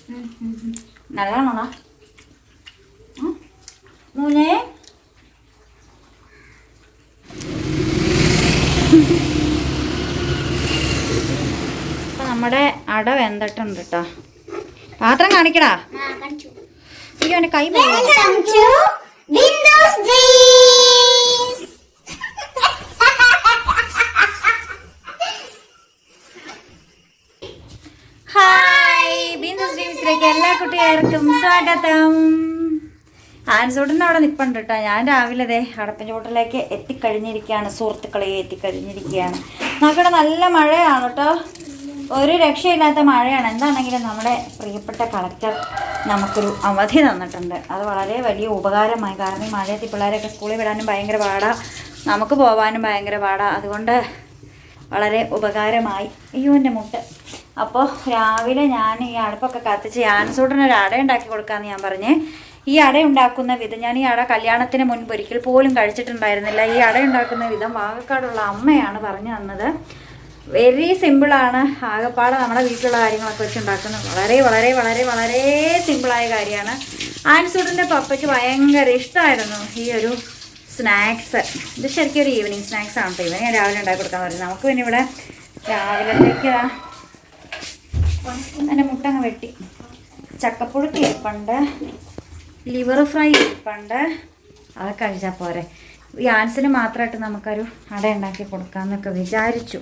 നല്ലതാണോടാ മോനെ? അപ്പം നമ്മുടെ അട വെന്തിട്ടുണ്ട് കേട്ടോ. പാത്രം കാണിക്കടാ. അയ്യോ എൻ്റെ കൈ ഹായ്, ബിന്ദുസ് ഡ്രീംസിലേക്ക് എല്ലാ കുട്ടികൾക്കും സ്വാഗതം. ആൻസൂട്ടൻ്റെ അവിടെ നിൽപ്പുണ്ട് കേട്ടോ. ഞാൻ രാവിലെ ദേ അടപ്പിൻ ചോട്ടിലേക്ക് എത്തിക്കഴിഞ്ഞിരിക്കുകയാണ്, സുഹൃത്തുക്കളെ എത്തിക്കഴിഞ്ഞിരിക്കുകയാണ്. നമുക്കിവിടെ നല്ല മഴയാണ് കേട്ടോ, ഒരു രക്ഷയില്ലാത്ത മഴയാണ്. എന്താണെങ്കിലും നമ്മുടെ പ്രിയപ്പെട്ട കളക്ടർ നമുക്കൊരു അവധി തന്നിട്ടുണ്ട്. അത് വളരെ വലിയ ഉപകാരമായി. കാരണം ഈ മഴയത്ത് പിള്ളേരൊക്കെ സ്കൂളിൽ വിടാനും ഭയങ്കര പാടാണ്, നമുക്ക് പോകാനും ഭയങ്കര പാടാണ്. അതുകൊണ്ട് വളരെ ഉപകാരമായി. അയ്യോ എൻ്റെ മുട്ട്. അപ്പോൾ രാവിലെ ഞാൻ ഈ അടുപ്പൊക്കെ കത്തിച്ച് ആൻസൂട്ടനൊരു അട ഉണ്ടാക്കി കൊടുക്കാമെന്ന് ഞാൻ പറഞ്ഞേ. ഈ അട ഉണ്ടാക്കുന്ന വിധം, ഞാൻ ഈ അട കല്യാണത്തിന് മുൻപ് ഒരിക്കൽ പോലും കഴിച്ചിട്ടുണ്ടായിരുന്നില്ല. ഈ അട ഉണ്ടാക്കുന്ന വിധം വാകക്കാടുള്ള അമ്മയാണ് പറഞ്ഞു തന്നത്. വെരി സിമ്പിളാണ്. ആകെപ്പാടെ നമ്മുടെ വീട്ടിലുള്ള കാര്യങ്ങളൊക്കെ വെച്ച് ഉണ്ടാക്കുന്നത് വളരെ വളരെ വളരെ വളരെ സിമ്പിളായ കാര്യമാണ്. ആൻസൂട്ടൻ്റെ പപ്പയ്ക്ക് ഭയങ്കര ഇഷ്ടമായിരുന്നു ഈ ഒരു സ്നാക്സ്. ഇത് ശരിക്കും ഒരു ഈവനിങ് സ്നാക്സ് ആണ് കേട്ടോ. ഇവനെ ഞാൻ രാവിലെ ഉണ്ടാക്കി കൊടുക്കാൻ പറയുന്നത്. നമുക്ക് പിന്നെ ഇവിടെ രാവിലത്തേക്ക് എൻ്റെ മുട്ടങ്ങ് വെട്ടി, ചക്കപ്പുഴുക്ക് ഇരിപ്പുണ്ട്, ലിവർ ഫ്രൈ ഇരിപ്പുണ്ട്. അതൊക്കെ കഴിച്ചാൽ പോരെ. ഈ ആൻസിന് മാത്രമായിട്ട് നമുക്കൊരു അട ഉണ്ടാക്കി കൊടുക്കാമെന്നൊക്കെ വിചാരിച്ചു.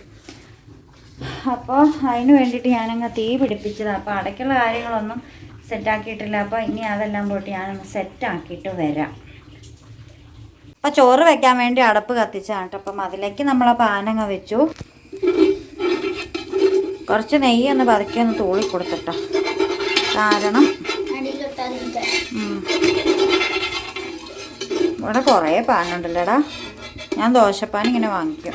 അപ്പോൾ അതിന് വേണ്ടിയിട്ട് ഞാനങ്ങ് തീ പിടിപ്പിച്ചതാണ്. അപ്പോൾ അടയ്ക്കുള്ള കാര്യങ്ങളൊന്നും സെറ്റാക്കിയിട്ടില്ല. അപ്പോൾ ഇനി അതെല്ലാം പോയിട്ട് ഞാനങ്ങ് സെറ്റാക്കിയിട്ട് വരാം. അപ്പോൾ ചോറ് വെക്കാൻ വേണ്ടി അടപ്പ് കത്തിച്ചാണ് കേട്ടോ. അപ്പം അതിലേക്ക് നമ്മൾ ആ പാനങ്ങ് വെച്ചു. കുറച്ച് നെയ്യ് ഒന്ന് പതുക്കി ഒന്ന് തൂളി കൊടുത്തിട്ടോ. കാരണം ഇവിടെ കുറേ പാനുണ്ടല്ലോടാ. ഞാൻ ദോശപ്പാൻ ഇങ്ങനെ വാങ്ങിക്കും.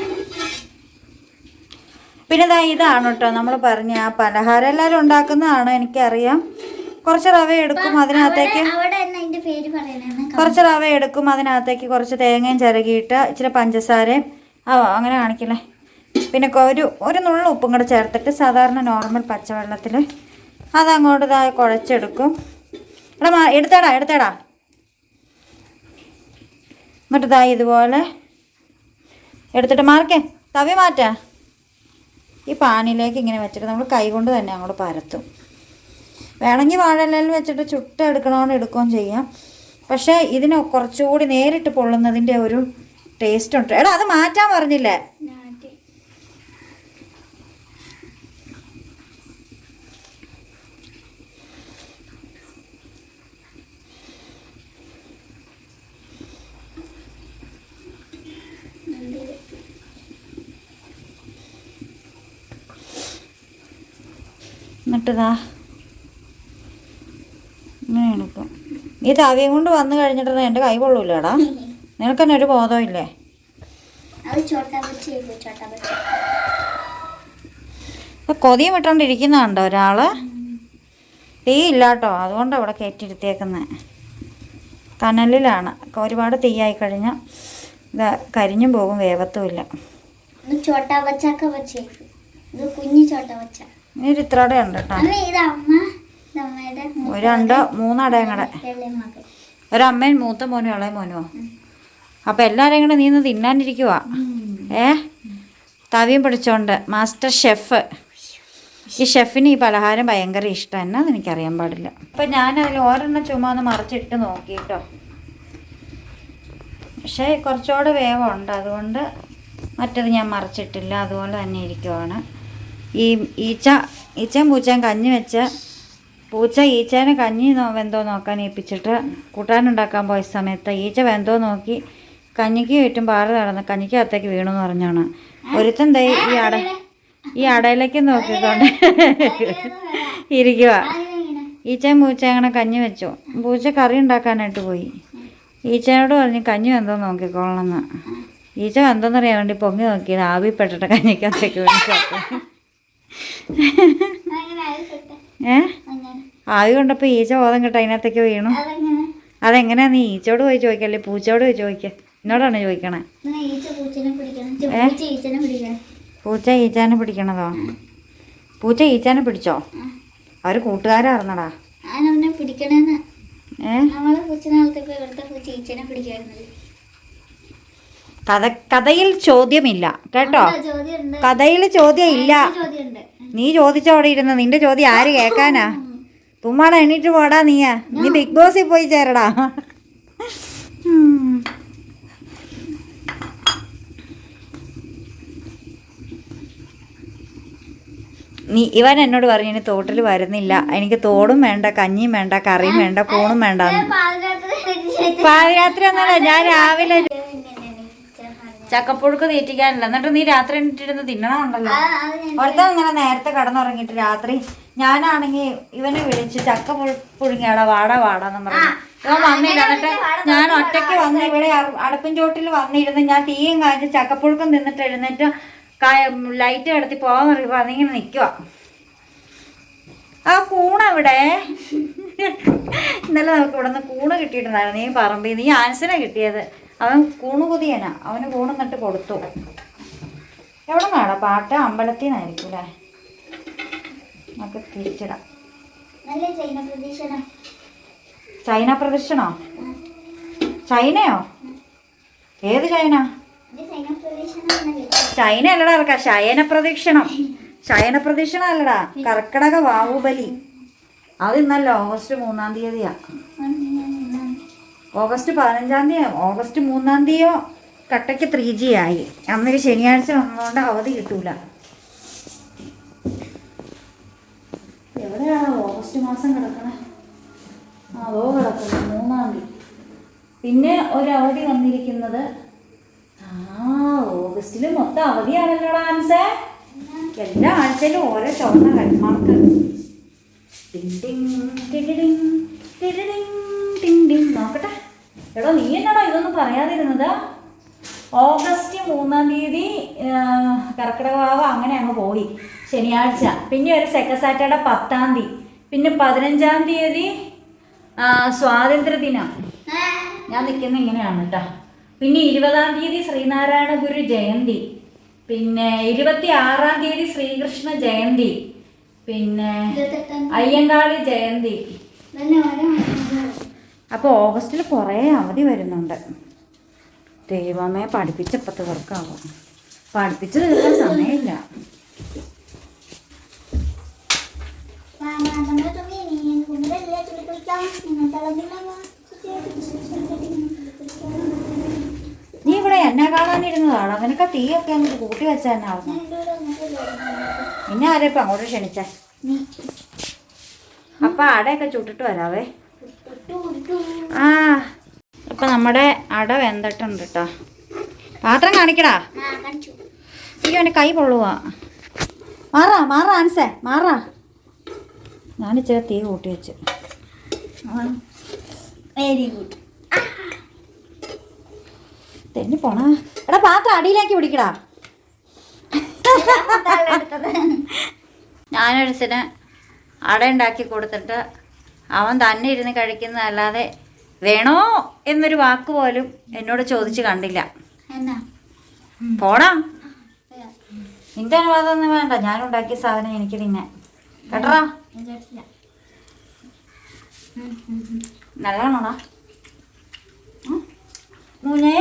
പിന്നെ ഇതാണ് കേട്ടോ നമ്മൾ പറഞ്ഞ ആ പലഹാരം എല്ലാവരും ഉണ്ടാക്കുന്നതാണ്, എനിക്കറിയാം. കുറച്ച് റവ എടുക്കും, അതിനകത്തേക്ക് കുറച്ച് തേങ്ങയും ചിരകിയിട്ട് ഇച്ചിരി പഞ്ചസാരയും അങ്ങനെ കാണിക്കില്ലേ. പിന്നെ ഒരു നുള്ളു ഉപ്പും കൂടെ ചേർത്തിട്ട് സാധാരണ നോർമൽ പച്ചവെള്ളത്തിൽ അതങ്ങോട്ട് കുഴച്ചെടുക്കും. എടുത്തേടാ എന്നിട്ട് ഇതുപോലെ എടുത്തിട്ട് മാർക്കേ തവി മാറ്റാ. ഈ പാനിലേക്ക് ഇങ്ങനെ വെച്ചിട്ട് നമ്മൾ കൈ കൊണ്ട് തന്നെ അങ്ങോട്ട് പരത്തും. വേണമെങ്കിൽ വാഴയിലയിൽ വെച്ചിട്ട് ചുട്ടെടുക്കണമെന്ന് എടുക്കുകയും ചെയ്യാം. പക്ഷേ ഇതിന് കുറച്ചുകൂടി നേരിട്ട് പൊള്ളുന്നതിൻ്റെ ഒരു ടേസ്റ്റ് ഉണ്ട്. എടാ അത് മാറ്റാൻ പറഞ്ഞില്ലേ. എന്നിട്ടിതാ ഇങ്ങനെ എടുക്കും. ഈ തവിയും കൊണ്ട് വന്നു കഴിഞ്ഞിട്ട് എൻ്റെ കൈ കൊള്ളൂലടാ. നിനക്ക് തന്നെ ഒരു ബോധമില്ലേ. ഇപ്പം കൊതിയും വിട്ടോണ്ടിരിക്കുന്നുണ്ടോ ഒരാൾ. തീ ഇല്ല കേട്ടോ, അതുകൊണ്ടാണ് ഇവിടെ കയറ്റിയിരുത്തിയേക്കുന്നത്. കനലിലാണ്. ഒരുപാട് തീയായി കഴിഞ്ഞാൽ ഇത് കരിഞ്ഞും പോകും, വേവത്തുമില്ല. ഇനി ഒരു ഇത്രയുടെ ഉണ്ട് കേട്ടോ. ഒരു 2-3 അടയും കൂടെ. ഒരമ്മയും മൂത്ത മോനും ഇളയ മോനുമോ. അപ്പം എല്ലാവരെയും കൂടെ നീ ഇന്ന് തിന്നാനിരിക്കുക. തവിയും പിടിച്ചോണ്ട് മാസ്റ്റർ ഷെഫ്. ഈ ഷെഫിന് ഈ പലഹാരം ഭയങ്കര ഇഷ്ടം. എന്നാന്ന് എനിക്കറിയാൻ പാടില്ല. അപ്പം ഞാനതിൽ ഒരെണ്ണം ചുമ്മാ ഒന്ന് മറിച്ചിട്ട് നോക്കി കേട്ടോ. പക്ഷേ കുറച്ചുകൂടെ വേവുണ്ട്, അതുകൊണ്ട് മറ്റത് ഞാൻ മറിച്ചിട്ടില്ല. അതുപോലെ തന്നെ ഇരിക്കുവാണ്. ഈ ഈച്ചയും പൂച്ചയും കഞ്ഞി വെച്ച് പൂച്ച ഈച്ചേനെ കഞ്ഞി വെന്തോ നോക്കാൻ ഏൽപ്പിച്ചിട്ട് കൂട്ടാനുണ്ടാക്കാൻ പോയ സമയത്ത് ഈച്ച വെന്തോ നോക്കി കഞ്ഞിക്ക് ചുറ്റും പാറ് നടന്ന് കഞ്ഞിക്കകത്തേക്ക് വീണെന്ന് പറഞ്ഞാണ്. ഒരുത്തൻ ഈ അടയിലേക്ക് നോക്കിക്കൊണ്ട് ഇരിക്കുക. ഈച്ചയും പൂച്ചയും അങ്ങനെ കഞ്ഞി വെച്ചു. പൂച്ച കറി ഉണ്ടാക്കാനായിട്ട് പോയി. ഈച്ചയോട് പറഞ്ഞ് കഞ്ഞി വെന്തോ നോക്കിക്കോളണമെന്ന്. ഈച്ച വെന്തോന്നറിയാൻ വേണ്ടി പൊങ്ങി നോക്കിയത് ആവിപ്പെട്ടിട്ട് കഞ്ഞിക്കകത്തേക്ക് വേണ്ടി. ആവി കൊണ്ടപ്പോൾ ഈച്ച ബോധം കിട്ട അതിനകത്തേക്ക് വീണു. അതെങ്ങനെയാ? നീ ഈച്ചയോട് പോയി ചോദിക്കല്ലേ, പൂച്ചയോട് പോയി ചോദിക്ക. എന്നോടാണ് ചോദിക്കണേ. പൂച്ച ഈച്ചാനെ പിടിക്കണതോ? പൂച്ച ഈച്ചാനെ പിടിച്ചോ? അവർ കൂട്ടുകാരായിരുന്നടാ. അവനെ പിടിക്കണേന്ന്. നമ്മള് ചേച്ചിനെ പിടിക്കായിരുന്നില്ല. കഥയിൽ ചോദ്യമില്ല കേട്ടോ, കഥയിൽ ചോദ്യം ഇല്ല. നീ ചോദിച്ചോടെ ഇരുന്ന്, നിന്റെ ചോദ്യം ആര് കേൾക്കാനാ? തുമ്മാടാ എണീറ്റ് പോടാ, നീ ബിഗ് ബോസിൽ പോയി ചേരടാ. ഇവൻ എന്നോട് പറഞ്ഞു ഇനി തോട്ടിൽ വരുന്നില്ല, എനിക്ക് തോടും വേണ്ട, കഞ്ഞിയും വേണ്ട, കറിയും വേണ്ട, കൂണും വേണ്ട. പാതിരാത്രി ഒന്നല്ല, ഞാൻ രാവിലെ ചക്കപ്പുഴുക്ക് തീറ്റിക്കാനില്ല. എന്നിട്ട് നീ രാത്രി എണീറ്റിരുന്ന് തിന്നണമുണ്ടല്ലോ. ഒരുത്തൻ ഇങ്ങനെ നേരത്തെ കടന്നുറങ്ങിയിട്ട് രാത്രി ഞാനാണെങ്കിൽ ഇവനെ വിളിച്ച് ചക്ക പുഴുങ്ങിയാടാ, വാടാന്ന് പറഞ്ഞു. ഇവൻ വന്നില്ല. എന്നിട്ട് ഞാൻ ഒറ്റയ്ക്ക് വന്ന് ഇവിടെ അടുപ്പിൻ ചോട്ടിൽ വന്നിരുന്ന് ഞാൻ തീയും കാഞ്ഞ് ചക്കപ്പുഴുക്കം തിന്നിട്ട് എഴുന്നേറ്റ് ലൈറ്റ് കിടത്തി പോകാൻ പറയുമ്പോൾ അതിങ്ങനെ നിൽക്കുക. ആ കൂണെവിടെ? ഇന്നലെ നമുക്ക് ഇവിടെ നിന്ന് കൂണ് കിട്ടിയിട്ടുണ്ടായിരുന്നു. നീ പറമ്പിൽ നീ ആൻസിനെ കിട്ടിയത്. അവൻ കൂണ് കുതിയനാ, അവന് കൂണ് നട്ട് കൊടുത്തു. എവിടെ നിന്നാടാ പാട്ട്? അമ്പലത്തിൽ നിന്നായിരിക്കും അല്ലേ? നമുക്ക് തിരിച്ചിടാം. ചൈന പ്രദക്ഷിണോ? ചൈനയോ? ഏത് ചൈന? ചൈന അല്ലടാ ഇറക്ക, ശയന പ്രദക്ഷിണം. ശയന പ്രദക്ഷിണം അല്ലടാ, കർക്കിടക ബാഹുബലി. അത് ഇന്നല്ലോ ഓഗസ്റ്റ് 3-ാം തീയതിയാ. ഓഗസ്റ്റ് 15-ാം തീയതി, ഓഗസ്റ്റ് 3-ാം തീയതിയോ കട്ടയ്ക്ക് 3G ആയി. അന്നൊരു ശനിയാഴ്ച വന്നതുകൊണ്ട് അവധി കിട്ടൂല. എവിടെയാണോ ഓഗസ്റ്റ് മാസം കിടക്കണേ? അതോ കിടക്കുന്നത് 3-ാം തീയതി. പിന്നെ ഒരു അവധി വന്നിരിക്കുന്നത് ഓഗസ്റ്റില് മൊത്തം അവധിയാണല്ലോടാ ആൻസേ. എല്ലാ ആഴ്ചയിലും ഓരോ ചുവന്ന കൺമാർക്ക്. നോക്കട്ടെ. എടോ നീ എന്നാടോ ഇതൊന്നും പറയാതിരുന്നത്? ഓഗസ്റ്റ് 3-ാം തീയതി കർക്കിടക വാവ് അങ്ങനെ അങ്ങ് പോയി, ശനിയാഴ്ച. പിന്നെ ഒരു സെക്കൻഡ് സാറ്റർഡേ 10-ാം തീയതി. പിന്നെ 15-ാം തീയതി സ്വാതന്ത്ര്യദിനം. ഞാൻ നിൽക്കുന്നത് ഇങ്ങനെയാണ് കേട്ടോ. പിന്നെ 20-ാം തീയതി ശ്രീനാരായണ ഗുരു ജയന്തി. പിന്നെ 26-ാം തീയതി ശ്രീകൃഷ്ണ ജയന്തി. പിന്നെ അയ്യങ്കാളി ജയന്തി. അപ്പോൾ ഓഗസ്റ്റിൽ കുറേ അവധി വരുന്നുണ്ട്. ദൈവമേ, പഠിപ്പിച്ചപ്പത്ത് വർക്കാവും. പഠിപ്പിച്ച് തീർക്കാൻ സമയമില്ല. നീ ഇവിടെ എന്നെ കാണാനിരുന്നതാണ്. നിനക്ക് തീയൊക്കെ അങ്ങോട്ട് കൂട്ടി വെച്ചാൽ തന്നെ ആവുന്നു. പിന്നെ ആരെ ഇപ്പം അങ്ങോട്ട് ക്ഷണിച്ചേ? അപ്പം അടയൊക്കെ ചുട്ടിട്ട് വരാവേ. ആ അപ്പം നമ്മുടെ അട വെന്തിട്ടുണ്ട് കേട്ടോ. പാത്രം കാണിക്കടാ. അയ്യോ എൻ്റെ കൈ പൊള്ളുവാ. മാറാ ആൻസേ, മാറാ. ഞാനിച്ചിരി തീ കൂട്ടി വെച്ച്. Very good. തെന്നി പോണ. എടാ പാത്രം അടിയിലേക്ക് പിടിക്കടാ. ഞാനൊരുത്തിന് അട ഉണ്ടാക്കി കൊടുത്തിട്ട് അവൻ തന്നെ ഇരുന്ന് കഴിക്കുന്നതല്ലാതെ വേണോ എന്നൊരു വാക്ക് പോലും എന്നോട് ചോദിച്ച് കണ്ടില്ല. പോടാ, നിന്റെ അനുവാദമൊന്നും വേണ്ട. ഞാനുണ്ടാക്കിയ സാധനം എനിക്ക് തിന്നാൻ കേട്ടറാ. നല്ലതാണോടാ മൂന്നേ?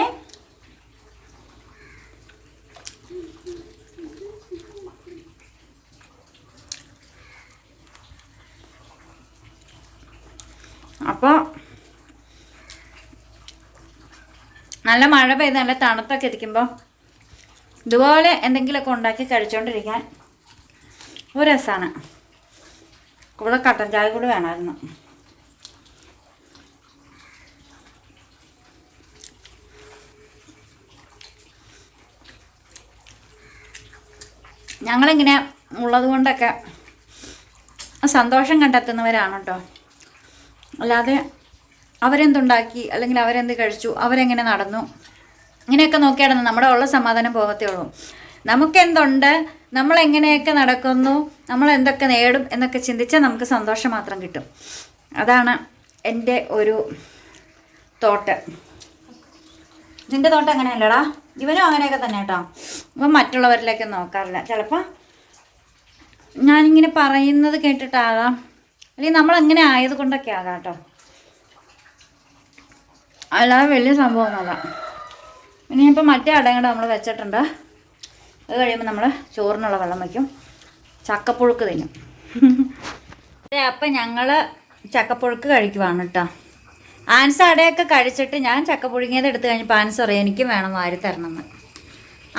അപ്പോൾ നല്ല മഴ പെയ്ത് നല്ല തണുത്തൊക്കെ ഇരിക്കുമ്പോൾ ഇതുപോലെ എന്തെങ്കിലുമൊക്കെ ഉണ്ടാക്കി കഴിച്ചുകൊണ്ടിരിക്കാൻ ഒരു രസമാണ്. കൂടെ കട്ടൻ ചായ കൂടി വേണമായിരുന്നു. ഞങ്ങളിങ്ങനെ ഉള്ളത് കൊണ്ടൊക്കെ സന്തോഷം കണ്ടെത്തുന്നവരാണ് കേട്ടോ. അല്ലാതെ അവരെന്തുണ്ടാക്കി അല്ലെങ്കിൽ അവരെന്ത് കഴിച്ചു, അവരെങ്ങനെ നടന്നു, ഇങ്ങനെയൊക്കെ നോക്കിയാണെന്ന് നമ്മുടെ ഉള്ള സമാധാനം പോകത്തേ ഉള്ളൂ. നമുക്കെന്തുണ്ട്, നമ്മളെങ്ങനെയൊക്കെ നടക്കുന്നു, നമ്മൾ എന്തൊക്കെ നേടും എന്നൊക്കെ ചിന്തിച്ചാൽ നമുക്ക് സന്തോഷം മാത്രം കിട്ടും. അതാണ് എൻ്റെ ഒരു തോട്ട്. നിൻ്റെ തോട്ട് അങ്ങനെയല്ലടാ? ഇവനും അങ്ങനെയൊക്കെ തന്നെ കേട്ടോ. ഇവൻ മറ്റുള്ളവരിലേക്ക് നോക്കാറില്ല. ചിലപ്പോൾ ഞാനിങ്ങനെ പറയുന്നത് കേട്ടിട്ടാകാം അല്ലെങ്കിൽ നമ്മളെങ്ങനെ ആയത് കൊണ്ടൊക്കെ ആകാം കേട്ടോ, അല്ലാതെ വലിയ സംഭവമൊന്നുമല്ല. ഇനിയിപ്പോൾ മറ്റേ അടയും കൂടെ നമ്മൾ വെച്ചിട്ടുണ്ട്. അത് കഴിയുമ്പോൾ നമ്മൾ ചോറിനുള്ള വെള്ളം വയ്ക്കും. ചക്കപ്പുഴുക്ക് തിന്നും. അപ്പം ഞങ്ങൾ ചക്കപ്പുഴുക്ക് കഴിക്കുവാണ് കേട്ടോ. ആൻസ് അടയൊക്കെ കഴിച്ചിട്ട് ഞാൻ ചക്കപ്പുഴുങ്ങിയത് എടുത്ത് കഴിഞ്ഞപ്പോൾ ആൻസ് അറിയാം എനിക്കും വേണം വാരി തരണമെന്ന്.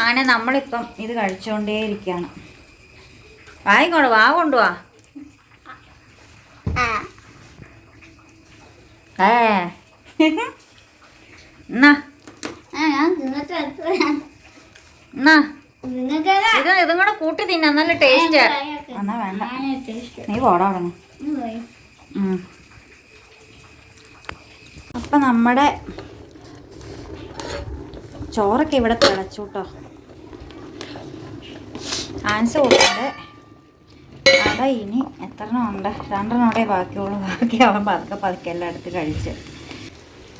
അങ്ങനെ നമ്മളിപ്പം ഇത് കഴിച്ചുകൊണ്ടേയിരിക്കുകയാണ്. വായിക്കോട്, വാ കൊണ്ടുവാ. എന്നാ എന്നാ ഇതും കൂടെ കൂട്ടി തിന്നാ നല്ല ടേസ്റ്റ്. എന്നാ വേണ്ട, നീ പോടാ അവിടെ. അപ്പം നമ്മുടെ ചോറൊക്കെ ഇവിടെ തിളച്ചു കേട്ടോ. ആൻസ് കൊടുക്കാതെ അട ഇനി എത്രണ്ണം ഉണ്ട്, 2 ബാക്കിയുള്ളൂ. ബാക്കി അവൻ പതുക്കെ എല്ലാം എടുത്ത് കഴിച്ച്.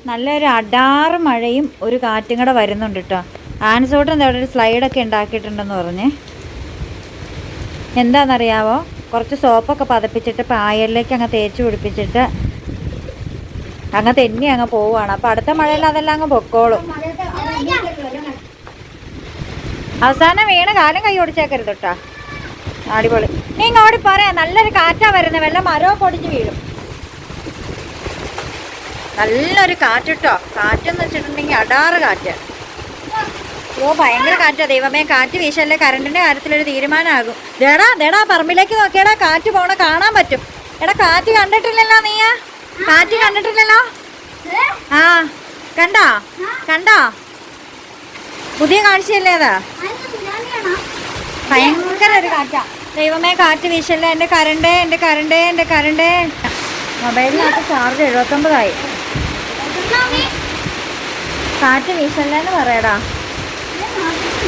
നല്ലൊരു അടാറ് മഴയും ഒരു കാറ്റും കൂടെ വരുന്നുണ്ട് കേട്ടോ. ആൻസോട്ട് എന്താ അവിടെ ഒരു സ്ലൈഡൊക്കെ ഉണ്ടാക്കിയിട്ടുണ്ടെന്ന് പറഞ്ഞ്. എന്താണെന്നറിയാവോ, കുറച്ച് സോപ്പൊക്കെ പതപ്പിച്ചിട്ട് പായലിലേക്ക് അങ്ങ് തേച്ച് പിടിപ്പിച്ചിട്ട് അങ്ങ് തെന്നി അങ്ങ് പോവുകയാണ്. അപ്പം അടുത്ത മഴയിൽ അതെല്ലാം അങ്ങ് പൊക്കോളും. അവസാനം വീണ് കാലും കൈ ഓടിച്ചേക്കരുത് കേട്ടോ. അടിപൊളി. നീ ഇങ്ങോട്ട് പറയാം, നല്ലൊരു കാറ്റാ വരുന്നത്, വല്ല മരമൊക്കെ ഒടിഞ്ഞ് വീഴും. നല്ലൊരു കാറ്റ് കേട്ടോ. കാറ്റെന്ന് വെച്ചിട്ടുണ്ടെങ്കിൽ അടാറ് കാറ്റ്. അയ്യോ ഭയങ്കര കാറ്റാ ദൈവമേ. കാറ്റ് വീശല്ലേ കറണ്ടിൻ്റെ കാര്യത്തിലൊരു തീരുമാനമാകും. ദേടാ പറമ്പിലേക്ക് നോക്കിയടാ, കാറ്റ് പോണ കാണാൻ പറ്റും. എടാ കാറ്റ് കണ്ടിട്ടില്ലല്ലോ നീയാ, കാറ്റ് കണ്ടിട്ടില്ലല്ലോ. ആ കണ്ടോ പുതിയ കാഴ്ചയല്ലേ അത്? ഭയങ്കര ഒരു കാറ്റാ ദൈവമേ. കാറ്റ് വീശല്ലേ. എൻ്റെ കറണ്ട്. മൊബൈലിനകത്ത് ചാർജ് 79 കാറ്റ് വീശല്ലേന്ന് പറയടാ.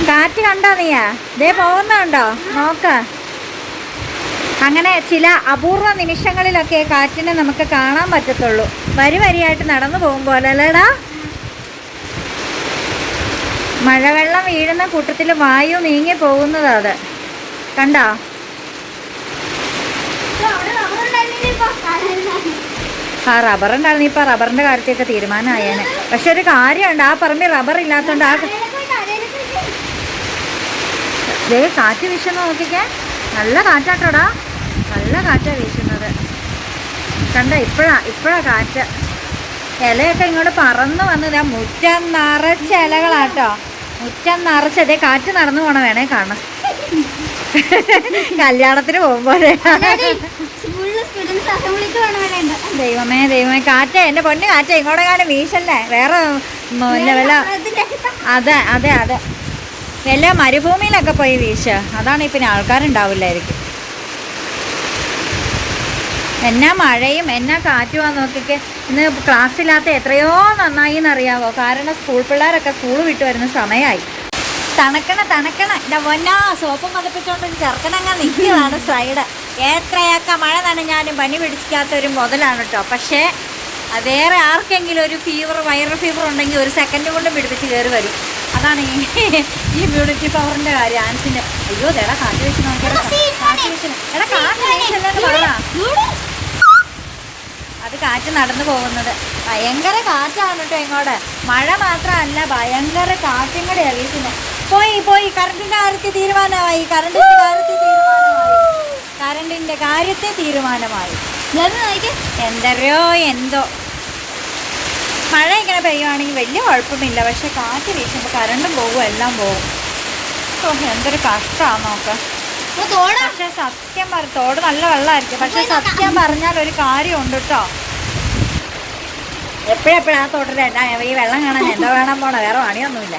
കാറ്റ് കണ്ടോ നീയാ? ദേ പോകുന്നുണ്ടോ നോക്ക്. അങ്ങനെ ചില അപൂർവ നിമിഷങ്ങളിലൊക്കെ കാറ്റിനെ നമുക്ക് കാണാൻ പറ്റത്തുള്ളൂ. വരിയായിട്ട് നടന്നു പോകുമ്പോൾ അല്ലേടാ. മഴവെള്ളം വീഴുന്ന കൂട്ടത്തിൽ വായു നീങ്ങി പോകുന്നതാ അത്. കണ്ടോ? ആ റബ്ബറുണ്ടായിരുന്നു. ഇപ്പം റബ്ബറിൻ്റെ കാര്യത്തൊക്കെ തീരുമാനമായേനെ. പക്ഷെ ഒരു കാര്യമുണ്ട്, ആ പറമ്പിൽ റബ്ബർ ഇല്ലാത്തതുകൊണ്ട് കാറ്റ് വീശുന്ന നോക്കിക്കേ. നല്ല കാറ്റാട്ടോടാ, നല്ല കാറ്റാണ് വീശുന്നത്. കണ്ട ഇപ്പോഴാ കാറ്റ്. ഇലയൊക്കെ ഇങ്ങോട്ട് പറന്ന് വന്നത്. മുറ്റം നിറച്ച ഇലകളാട്ടോ, മുറ്റം നിറച്ചതേ. കാറ്റ് നടന്നു പോണ വേണേ കാണാം. കല്യാണത്തിന് പോകുമ്പോലെ. ദൈവമേ കാറ്റേ, എൻ്റെ പൊന്ന് കാറ്റേ, ഇങ്ങോട്ട് കാലം വീശല്ലേ. വേറെ വല്ല അതെ വല്ല മരുഭൂമിയിലൊക്കെ പോയി വീശ. അതാണ് പിന്നെ ആൾക്കാരുണ്ടാവില്ലായിരിക്കും. എന്നാ മഴയും എന്നാ കാറ്റുവാന്ന് നോക്കിക്കെ. ഇന്ന് ക്ലാസ്സില്ലാത്ത എത്രയോ നന്നായി എന്നറിയാവോ. കാരണം സ്കൂൾ പിള്ളേരൊക്കെ സ്കൂൾ വിട്ട് വരുന്ന സമയമായി. തണക്കണ എൻ്റെ പൊന്നാ. സോപ്പും പതപ്പിച്ചോണ്ട് ചെറുക്കനങ്ങ് നിൽക്കുന്നതാണ് സ്ലൈഡ്. എത്രയൊക്കെ മഴ നനഞ്ഞാലും പനി പിടിക്കാത്തൊരു മുതലാണ് കേട്ടോ. പക്ഷേ വേറെ ആർക്കെങ്കിലും ഒരു വൈറൽ ഫീവർ ഉണ്ടെങ്കിൽ 1 സെക്കൻഡ് കൊണ്ട് പിടിപ്പിച്ച് കയറി വരും. അതാണ് ഈ ബ്യൂട്ടി പവറിൻ്റെ കാര്യം ആൻസിൻ്റെ. അയ്യോ ദേടാ കാറ്റ് വീശി നോക്കിയാൽ കാറ്റ് വീശല്ലെന്ന് പറഞ്ഞാ. അത് കാറ്റ് നടന്നു പോകുന്നത്. ഭയങ്കര കാറ്റാണ് കേട്ടോ ഇങ്ങോട്ട്. മഴ മാത്രമല്ല, ഭയങ്കര കാറ്റും കൂടെയാണ് വീശുന്നത്. പോയി കറണ്ടിൻ്റെ കാര്യത്തിൽ തീരുമാനമായി. കറണ്ടിൻ്റെ കാര്യത്തിൽ തീരുമാനമായി. എന്തോ മഴ ഇങ്ങനെ പെയ്യുവാണെങ്കിൽ വലിയ കുഴപ്പമില്ല. പക്ഷെ കാറ്റ് വീശുമ്പോൾ കറണ്ടും പോകും, എല്ലാം പോകും. എന്തൊരു കഷ്ടമാണ് നോക്ക്. പക്ഷെ സത്യം തോട് നല്ല വെള്ളമായിരിക്കും. പക്ഷെ സത്യം പറഞ്ഞാൽ ഒരു കാര്യമുണ്ട് കേട്ടോ. എപ്പോഴെപ്പോഴാ തോട്ടിൽ ഈ വെള്ളം കാണാൻ എന്താ വേണം പോണ, വേറെ പണിയൊന്നുമില്ല.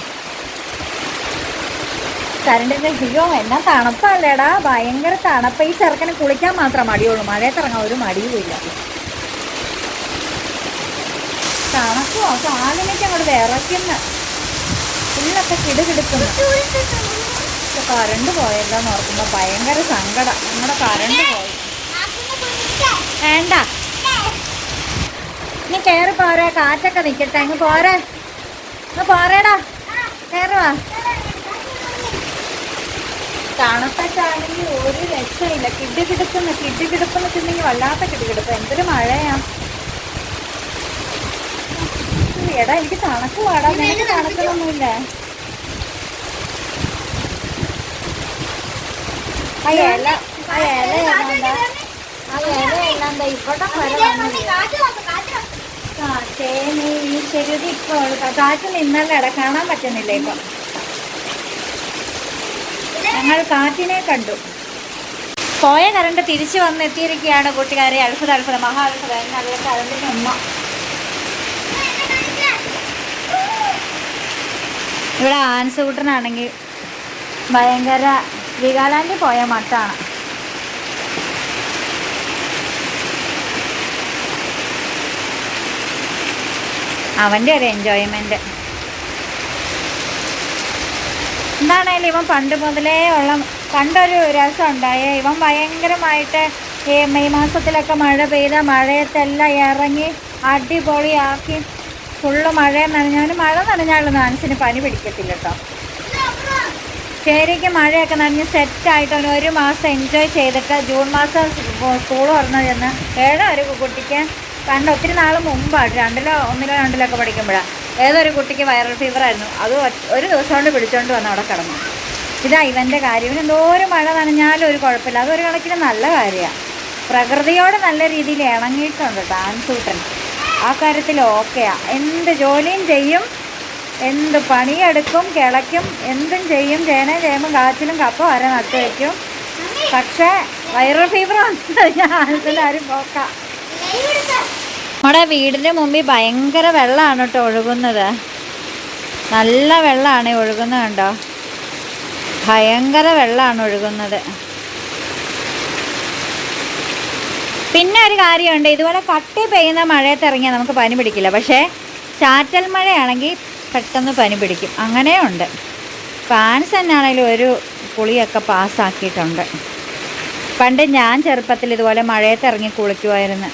കറണ്ടിൻ്റെ അയ്യോ എന്നാ തണുപ്പല്ലേടാ, ഭയങ്കര തണുപ്പ്. ഈ ചെറുക്കന് കുളിക്കാൻ മാത്രം മടിയുള്ളൂ, മഴയത്തിറങ്ങാൻ ഒരു മടിയുമില്ല. തണുപ്പോ കാലിനൊക്കെ അങ്ങോട്ട് വിറയ്ക്കുന്ന, ഫുള്ളൊക്കെ കിടുകിടുക്കുന്നു. കറണ്ട് പോയല്ലോന്ന് ഓർക്കുമ്പോൾ ഭയങ്കര സങ്കടം. നമ്മുടെ കറണ്ട് പോയി. വേണ്ട നീ കയറി പോരെ, കാറ്റൊക്കെ നിൽക്കട്ടെ. അങ്ങ് പോരേടാ, കയറുവാ. തണുപ്പത്താണെങ്കിൽ ഒരു രക്ഷയില്ല. കിടുകിടുപ്പെന്ന് വെച്ചിട്ടുണ്ടെങ്കിൽ വല്ലാത്ത കിടുകിടുപ്പ്. എന്തൊരു മഴയാ. എടാ എനിക്ക് തണുപ്പ് പാടാ. നിനക്ക് തണുക്കലൊന്നുമില്ല. ആ ഇല എല്ലാം ഇവിടെ ശരി. ഇപ്പോൾ കാറ്റ് നിന്നല്ല ഇട കാണാൻ പറ്റുന്നില്ല. ഇപ്പൊ ഞങ്ങൾ കാറ്റിനെ കണ്ടു. പോയ കറണ്ട് തിരിച്ചു വന്നെത്തിയിരിക്കുകയാണ് കൂട്ടുകാരെ. അത്ഭുതം, മഹാ അത്ഭുതം. നല്ല കറണ്ടിന് ഉമ്മ. ഇവിടെ ആൻസൂട്ടനാണെങ്കിൽ ഭയങ്കര വീഗാലാൻഡിൽ പോയ മട്ടാണ്. അവൻ്റെ ഒരു എൻജോയ്മെൻറ്റ്. എന്താണേലും ഇവൻ പണ്ട് മുതലേ പണ്ടൊരു രസം ഉണ്ടായേ. ഇവൻ ഭയങ്കരമായിട്ട് ഈ മെയ് മാസത്തിലൊക്കെ മഴ പെയ്ത മഴയത്തെല്ലാം ഇറങ്ങി അടിപൊളിയാക്കി ഫുള്ള് മഴ നനഞ്ഞാലും മഴ നനഞ്ഞാലും ആൻസിന് പനി പിടിക്കത്തില്ല കേട്ടോ. ശരിക്കും മഴയൊക്കെ നനഞ്ഞ് സെറ്റായിട്ട് അവന് ഒരു മാസം എൻജോയ് ചെയ്തിട്ട് ജൂൺ മാസം സ്കൂൾ തുറന്നു ചെന്ന് ഏഴോ ഒരു കുട്ടിക്ക് പണ്ട് ഒത്തിരി നാൾ മുമ്പാണ്, ഒന്നിലോ രണ്ടിലൊക്കെ പഠിക്കുമ്പോഴാണ് ഏതൊരു കുട്ടിക്ക് വൈറൽ ഫീവർ ആയിരുന്നു. അത് ഒരു ദിവസം കൊണ്ട് പിടിച്ചോണ്ട് വന്ന് അവിടെ കിടന്നു. ഇതാ ഇവൻ്റെ കാര്യം. ഇവന് എന്തോരം മഴ നനഞ്ഞാലും ഒരു കുഴപ്പമില്ല. അതൊരു കണക്കിന് നല്ല കാര്യമാണ്. പ്രകൃതിയോട് നല്ല രീതിയിൽ ഇണങ്ങിയിട്ടുണ്ട് കേട്ടോ ആൻസൂട്ടൻ. ആ കാര്യത്തിൽ ഓക്കെയാണ്. എന്ത് ജോലിയും ചെയ്യും, എന്ത് പണിയെടുക്കും, കിളയ്ക്കും, എന്തും ചെയ്യും. ചേമ്പും കാച്ചിലും കപ്പ വരെ നട്ടു വയ്ക്കും. പക്ഷേ വൈറൽ ഫീവർ വന്നു കഴിഞ്ഞാൽ ആൻസിലാരും പോക്കാം. നമ്മുടെ വീടിൻ്റെ മുമ്പിൽ ഭയങ്കര വെള്ളമാണ് കേട്ടോ ഒഴുകുന്നത്. നല്ല വെള്ളമാണ് ഒഴുകുന്നത് കണ്ടോ. ഭയങ്കര വെള്ളമാണ് ഒഴുകുന്നത്. പിന്നെ ഒരു കാര്യമുണ്ട്, ഇതുപോലെ കട്ടി പെയ്യുന്ന മഴയത്ത് ഇറങ്ങിയാൽ നമുക്ക് പനി പിടിക്കില്ല. പക്ഷേ ചാറ്റൽ മഴയാണെങ്കിൽ പെട്ടെന്ന് പനി പിടിക്കും. അങ്ങനെയുണ്ട്. ഫാൻസ് തന്നെയാണെങ്കിലും ഒരു കുളിയൊക്കെ പാസ്സാക്കിയിട്ടുണ്ട്. പണ്ട് ഞാൻ ചെറുപ്പത്തിൽ ഇതുപോലെ മഴയത്ത് ഇറങ്ങി കുളിക്കുമായിരുന്നു.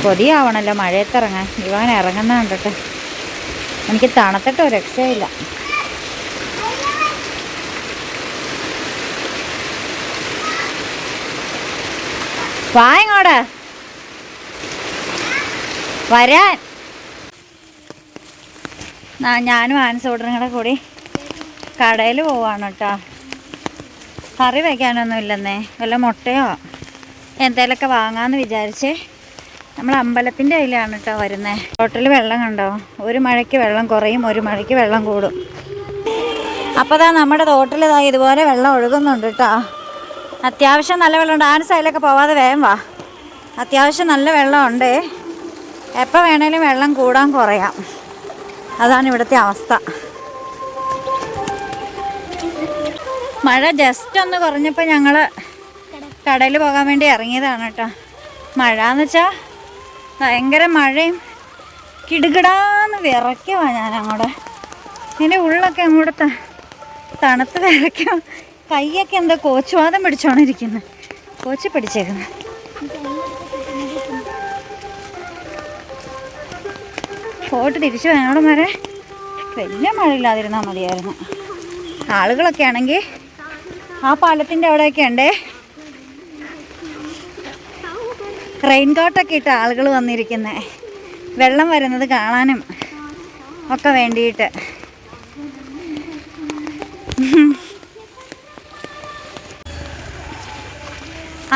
കൊതിയാവണല്ലോ മഴയത്തിറങ്ങാൻ. ഇവൻ ഇറങ്ങുന്ന കണ്ടിട്ട് എനിക്ക് തണുത്തിട്ട് ഒരു രക്ഷയില്ല. വാ ഇങ്ങോട്ട് വരാൻ. ഞാനും ആൻസൂട്ടനും കൂടെ കൂടി കടയിൽ പോവാണ് കേട്ടോ. കറി വയ്ക്കാനൊന്നും ഇല്ലെന്നേ. വല്ല മുട്ടയോ എന്തേലൊക്കെ വാങ്ങാമെന്ന് വിചാരിച്ച് നമ്മൾ അമ്പലത്തിൻ്റെ കയ്യിലാണ് കേട്ടോ വരുന്നത്. തോട്ടിൽ വെള്ളം കണ്ടോ. ഒരു മഴയ്ക്ക് വെള്ളം കുറയും, ഒരു മഴയ്ക്ക് വെള്ളം കൂടും. അപ്പോൾ ദാ നമ്മുടെ തോട്ടിൽ ഇതുപോലെ വെള്ളം ഒഴുകുന്നുണ്ട് കേട്ടോ. അത്യാവശ്യം നല്ല വെള്ളമുണ്ട്. ആൻസ് അതിലൊക്കെ പോവാതെ വേഗം വാ. അത്യാവശ്യം നല്ല വെള്ളമുണ്ട്. എപ്പോൾ വേണേലും വെള്ളം കൂടാൻ കുറയാം. അതാണ് ഇവിടുത്തെ അവസ്ഥ. മഴ ജസ്റ്റ് ഒന്ന് കുറഞ്ഞപ്പോൾ ഞങ്ങൾ കടയിൽ പോകാൻ വേണ്ടി ഇറങ്ങിയതാണ് കേട്ടോ. മഴ എന്ന് വെച്ചാൽ ഭയങ്കര മഴയും കിടുകിടാന്ന് വിറയ്ക്കുവാ ഞാൻ അങ്ങോട്ട്. എൻ്റെ ഉള്ളൊക്കെ അങ്ങോട്ട് തണുത്ത് വിറയ്ക്കും. കൈയൊക്കെ എന്തോ കോച്ചുവാദം പിടിച്ചോണ്ടിരിക്കുന്നു. കോച്ച് പിടിച്ചേക്കുന്നു. പോയിട്ട് തിരിച്ചു വേണം വരെ വലിയ മഴയില്ലാതിരുന്നാൽ മതിയായിരുന്നു. ആളുകളൊക്കെ ആണെങ്കിൽ ആ പാലത്തിൻ്റെ അവിടെയൊക്കെ ഉണ്ടേ റെയിൻകോട്ടൊക്കെ ഇട്ട് ആളുകൾ വന്നിരിക്കുന്നത് വെള്ളം വരുന്നത് കാണാനും ഒക്കെ വേണ്ടിയിട്ട്.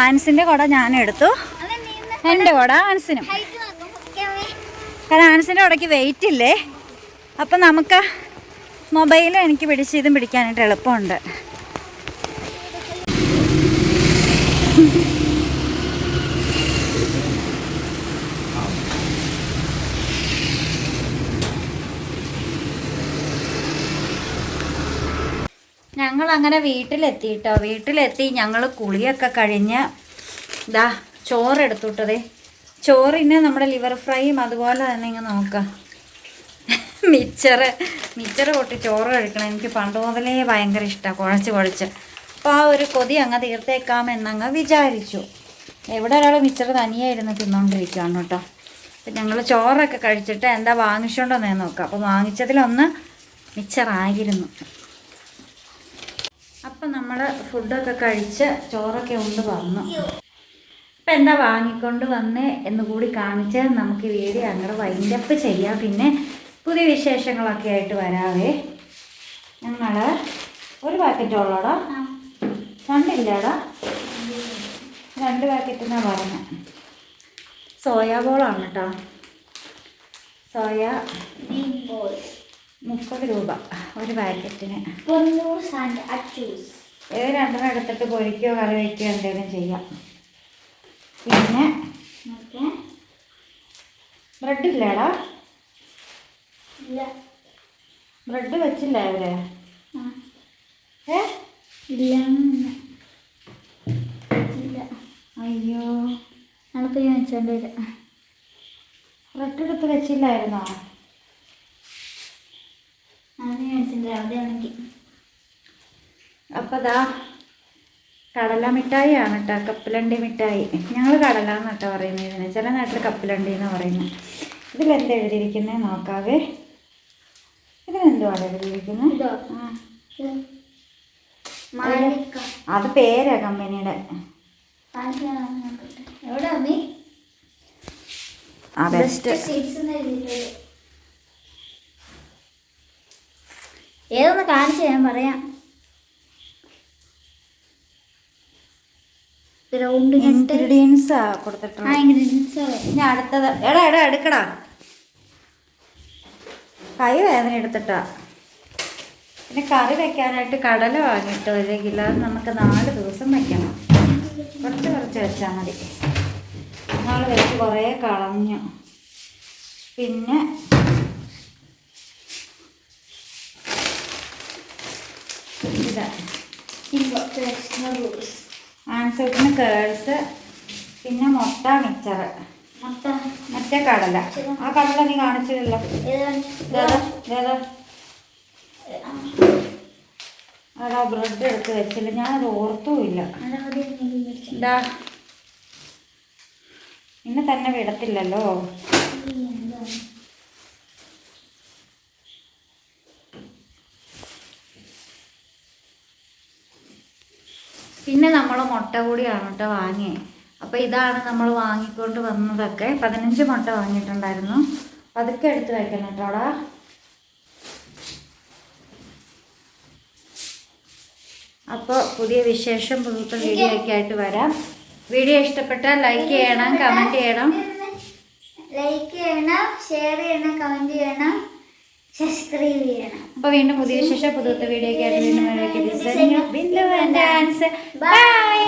ആൻസിൻ്റെ കുട ഞാനെടുത്തു. എൻ്റെ കുട ആൻസിനും. കാരണം ആൻസിൻ്റെ കുടയ്ക്ക് വെയിറ്റ് ഇല്ലേ. അപ്പം നമുക്ക് മൊബൈലും എനിക്ക് പിടിച്ച് ഇതും പിടിക്കാനായിട്ട് എളുപ്പമുണ്ട്. ഞങ്ങളങ്ങനെ വീട്ടിലെത്തിയിട്ടോ. വീട്ടിലെത്തി ഞങ്ങൾ കുളിയൊക്കെ കഴിഞ്ഞ് ഇതാ ചോറെടുത്തുട്ടതേ. ചോറിന് നമ്മുടെ ലിവർ ഫ്രൈയും അതുപോലെ തന്നെ ഇങ്ങനെ നോക്കാം. മിച്ചറ് പൊട്ടി ചോറ് കഴിക്കണം. എനിക്ക് പണ്ട് മുതലേ ഭയങ്കര ഇഷ്ടമാണ് കുഴച്ച്. അപ്പോൾ ആ ഒരു കൊതി അങ്ങ് തീർത്തേക്കാമെന്നങ്ങ് വിചാരിച്ചു. എവിടെ ഒരാൾ മിച്ചറ് തനിയായിരുന്നു തിന്നുകൊണ്ടിരിക്കുകയാണ് കേട്ടോ. അപ്പം ഞങ്ങൾ ചോറൊക്കെ കഴിച്ചിട്ട് എന്താ വാങ്ങിച്ചുകൊണ്ടോന്നേ നോക്കാം. അപ്പോൾ വാങ്ങിച്ചതിലൊന്ന് മിച്ചറായിരുന്നു. അപ്പം നമ്മൾ ഫുഡൊക്കെ കഴിച്ച് ചോറൊക്കെ ഉണ്ട് വന്നു. അപ്പം എന്താ വാങ്ങിക്കൊണ്ട് വന്നേ എന്ന് കൂടി കാണിച്ച് നമുക്ക് വീഡിയോ അങ്ങോട്ട് വൈൻഡപ്പ് ചെയ്യാം. പിന്നെ പുതിയ വിശേഷങ്ങളൊക്കെ ആയിട്ട് വരാവേ. ഞങ്ങൾ ഒരു പാക്കറ്റോളോടാ, രണ്ടില്ലടാ, 2 പാക്കറ്റ് എന്നാണ് പറഞ്ഞത്. സോയാ ബോളാണ് കേട്ടോ. സോയ 30 രൂപ ഒരു പാക്കറ്റിന്. ഏത് 2 എടുത്തിട്ട് പൊരിക്കുകയോ കറി വയ്ക്കുകയോ എന്തെങ്കിലും ചെയ്യാം. പിന്നെ ബ്രെഡ് ഇല്ലേടാ? ബ്രെഡ് വെച്ചില്ല അവരെ? അയ്യോ, നമുക്ക് ഞാൻ വെച്ചോണ്ട് വരാം. ബ്രെഡ് എടുത്ത് വെച്ചില്ലായിരുന്നോ? അപ്പം ദാ കടല മിഠായി ആണ് കേട്ടോ, കപ്പലണ്ടി മിഠായി. ഞങ്ങൾ കടല എന്നൊക്കെ പറയുന്നത് ഇതിന്, ചില നാട്ടിൽ കപ്പലണ്ടി എന്ന് പറയുന്നത്. ഇതിലെന്താ എഴുതിയിരിക്കുന്നത് നോക്കാവേ. ഇതിലെന്തുവാണ് എഴുതിയിരിക്കുന്നത്? അത് പേരാ കമ്പനിയുടെ. ഏതൊന്ന് കാണിച്ചു ഞാൻ പറയാം. ഇൻഗ്രീഡിയൻസ് കൊടുത്തിട്ടുണ്ട്. ഇനി അടുത്തത് എടാ എടുക്കടാ, കൈ വേദന എടുത്തിട്ടാ. പിന്നെ കറി വെക്കാനായിട്ട് കടല വാങ്ങിയിട്ട് 1 കിലോ. നമുക്ക് 4 ദിവസം വയ്ക്കണം. കുറച്ച് വെച്ചാൽ മതി. നാൾ വെച്ച് കുറേ കളഞ്ഞു. പിന്നെ ഇതാ ആൻസൂട്ടിന് കേൾസ്, പിന്നെ മുട്ട മിക്സർ, മറ്റേ കടല. ആ കടല നീ കാണിച്ചില്ലല്ലോ. അതാ ബ്രെഡ് എടുത്ത് വെച്ചില്ല, ഞാനത് ഓർത്തുമില്ല. ഇതാ ഇന്ന് തന്നെ വിടത്തില്ലല്ലോ. പിന്നെ നമ്മൾ മുട്ട കൂടിയാണ് കേട്ടോ വാങ്ങിയത്. അപ്പോൾ ഇതാണ് നമ്മൾ വാങ്ങിക്കൊണ്ട് വന്നതൊക്കെ. 15 മുട്ട വാങ്ങിയിട്ടുണ്ടായിരുന്നു. പതുക്കെ എടുത്ത് വയ്ക്കണം കേട്ടോടാ. അപ്പോൾ പുതിയ വിശേഷം പുതുത്ത വീഡിയോ ഒക്കെ ആയിട്ട് വരാം. വീഡിയോ ഇഷ്ടപ്പെട്ടാൽ ലൈക്ക് ചെയ്യണം, കമൻറ്റ് ചെയ്യണം, ഷെയർ ചെയ്യണം, കമൻറ്റ് ചെയ്യണം, സബ്സ്ക്രൈബ് ചെയ്യണം. അപ്പോൾ വീണ്ടും പുതിയ വിശേഷം പുതുത്ത വീഡിയോ ഒക്കെ ആയിട്ട് വീണ്ടും ബിന്ദു ആൻഡ് ഡാൻസ്. ബൈ.